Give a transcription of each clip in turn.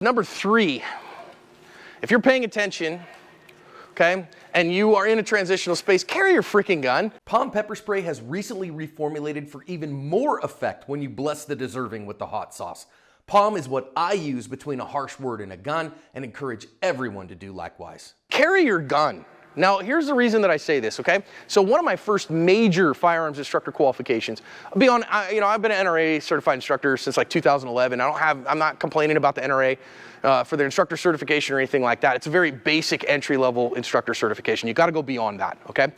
Number 3, if you're paying attention, okay, and you are in a transitional space, carry your freaking gun. POM pepper spray has recently reformulated for even more effect when you bless the deserving with the hot sauce. POM is what I use between a harsh word and a gun and encourage everyone to do likewise. Carry your gun. Now, here's the reason that I say this, okay? So one of my first major firearms instructor qualifications, I've been an NRA certified instructor since like 2011. I'm not complaining about the NRA for their instructor certification or anything like that. It's a very basic entry-level instructor certification. You gotta go beyond that, okay?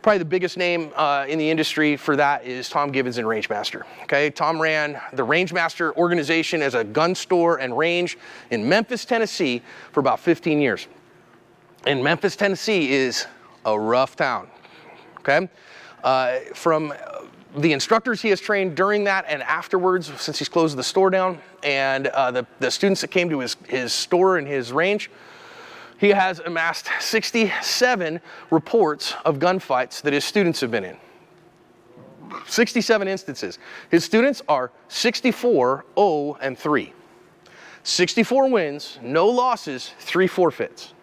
Probably the biggest name in the industry for that is Tom Gibbons in Rangemaster, okay? Tom ran the Rangemaster organization as a gun store and range in Memphis, Tennessee for about 15 years. And Memphis, Tennessee is a rough town, okay? From the instructors he has trained during that and afterwards, since he's closed the store down, and the students that came to his store and his range, he has amassed 67 reports of gunfights that his students have been in. 67 instances. His students are 64, 0, and 3. 64 wins, no losses, 3 forfeits.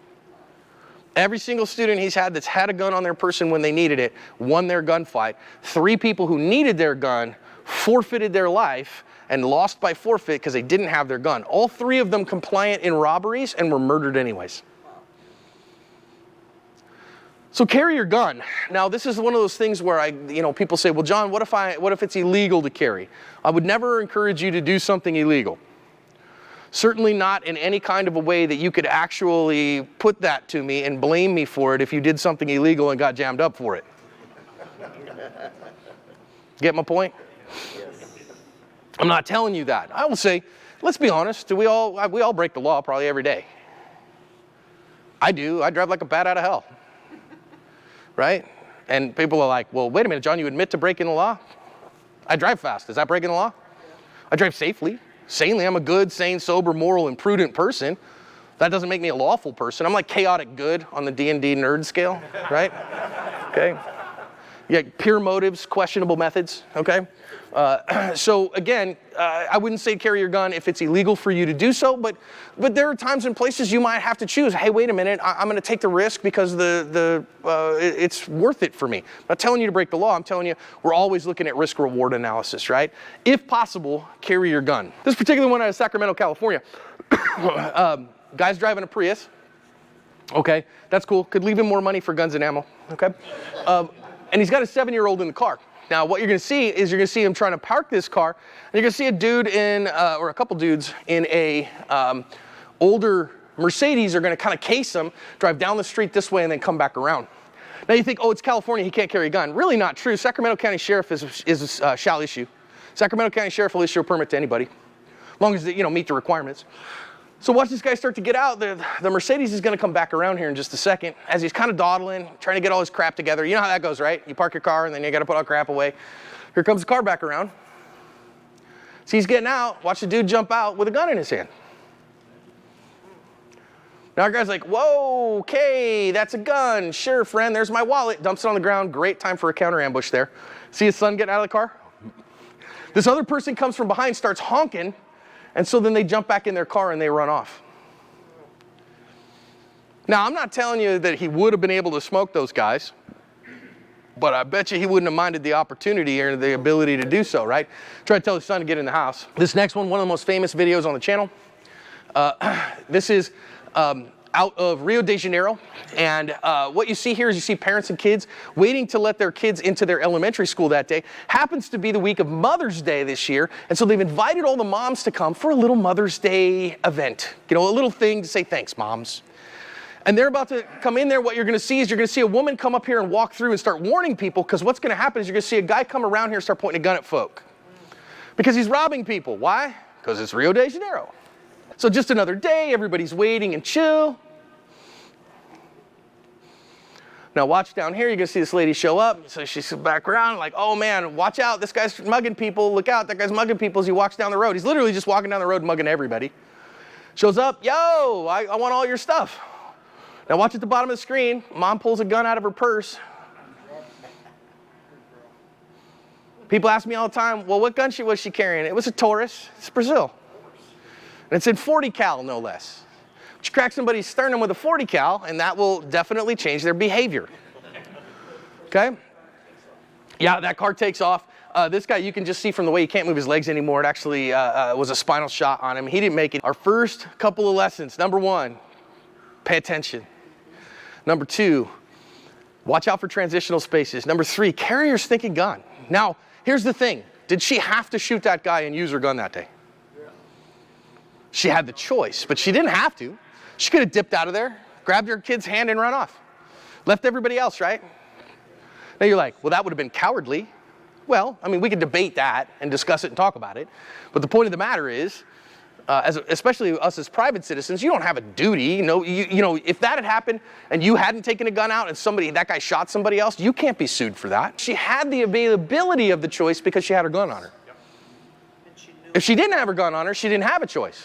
Every single student he's had that's had a gun on their person when they needed it won their gunfight. 3 people who needed their gun forfeited their life and lost by forfeit because they didn't have their gun. All 3 of them compliant in robberies and were murdered anyways. So carry your gun. Now this is one of those things where people say, well, John, what if it's illegal to carry? I would never encourage you to do something illegal. Certainly not in any kind of a way that you could actually put that to me and blame me for it if you did something illegal and got jammed up for it. Get my point? Yes. I'm not telling you that. I will say, let's be honest, we all break the law probably every day. I do. I drive like a bat out of hell. Right? And people are like, well, wait a minute, John, you admit to breaking the law? I drive fast. Is that breaking the law? I drive safely. Sanely, I'm a good, sane, sober, moral, and prudent person. That doesn't make me a lawful person. I'm like chaotic good on the D&D nerd scale, right? Okay. Yeah, pure motives, questionable methods, okay? So again, I wouldn't say carry your gun if it's illegal for you to do so, but there are times and places you might have to choose. Hey, wait a minute, I'm gonna take the risk because it's worth it for me. I'm not telling you to break the law, I'm telling you we're always looking at risk-reward analysis, right? If possible, carry your gun. This particular one out of Sacramento, California, guy's driving a Prius, okay, that's cool, could leave him more money for guns and ammo, okay? And he's got a 7-year-old in the car. Now, what you're going to see is you're going to see him trying to park this car, and you're going to see a dude or a couple dudes in a older Mercedes are going to kind of case him, drive down the street this way, and then come back around. Now you think, oh, it's California, he can't carry a gun. Really not true. Sacramento County Sheriff shall issue. Sacramento County Sheriff will issue a permit to anybody, as long as they meet the requirements. So watch this guy start to get out. The Mercedes is going to come back around here in just a second as he's kind of dawdling, trying to get all his crap together. You know how that goes, right? You park your car and then you got to put all crap away. Here comes the car back around. So he's getting out. Watch the dude jump out with a gun in his hand. Now our guy's like, whoa, okay, that's a gun. Sure, friend, there's my wallet. Dumps it on the ground. Great time for a counter ambush there. See his son getting out of the car? This other person comes from behind, starts honking. And so then they jump back in their car and they run off. Now, I'm not telling you that he would have been able to smoke those guys, but I bet you he wouldn't have minded the opportunity or the ability to do so, right? Try to tell his son to get in the house. This next one of the most famous videos on the channel. This is out of Rio de Janeiro. And what you see here is you see parents and kids waiting to let their kids into their elementary school that day. Happens to be the week of Mother's Day this year. And so they've invited all the moms to come for a little Mother's Day event. A little thing to say thanks, moms. And they're about to come in there. What you're going to see is you're going to see a woman come up here and walk through and start warning people, because what's going to happen is you're going to see a guy come around here and start pointing a gun at folk. Because he's robbing people. Why? Because it's Rio de Janeiro. So just another day, everybody's waiting and chill. Now watch down here, you're gonna see this lady show up. So she's back around like, oh man, watch out, this guy's mugging people, look out, that guy's mugging people as he walks down the road. He's literally just walking down the road mugging everybody. Shows up, yo, I want all your stuff. Now watch at the bottom of the screen, mom pulls a gun out of her purse. People ask me all the time, well, what gun was she carrying? It was a Taurus, it's Brazil. And it said 40 cal, no less. But you crack somebody's sternum with a 40 cal, and that will definitely change their behavior. Okay? Yeah, that car takes off. This guy, you can just see from the way he can't move his legs anymore, it actually was a spinal shot on him. He didn't make it. Our first couple of lessons, number 1, pay attention. Number 2, watch out for transitional spaces. Number 3, carry your stinking gun. Now, here's the thing. Did she have to shoot that guy and use her gun that day? She had the choice, but she didn't have to. She could have dipped out of there, grabbed her kid's hand and run off. Left everybody else, right? Now you're like, well, that would have been cowardly. Well, I mean, we could debate that and discuss it and talk about it. But the point of the matter is, especially us as private citizens, you don't have a duty. You know, if that had happened and you hadn't taken a gun out and that guy shot somebody else, you can't be sued for that. She had the availability of the choice because she had her gun on her. If she didn't have her gun on her, she didn't have a choice.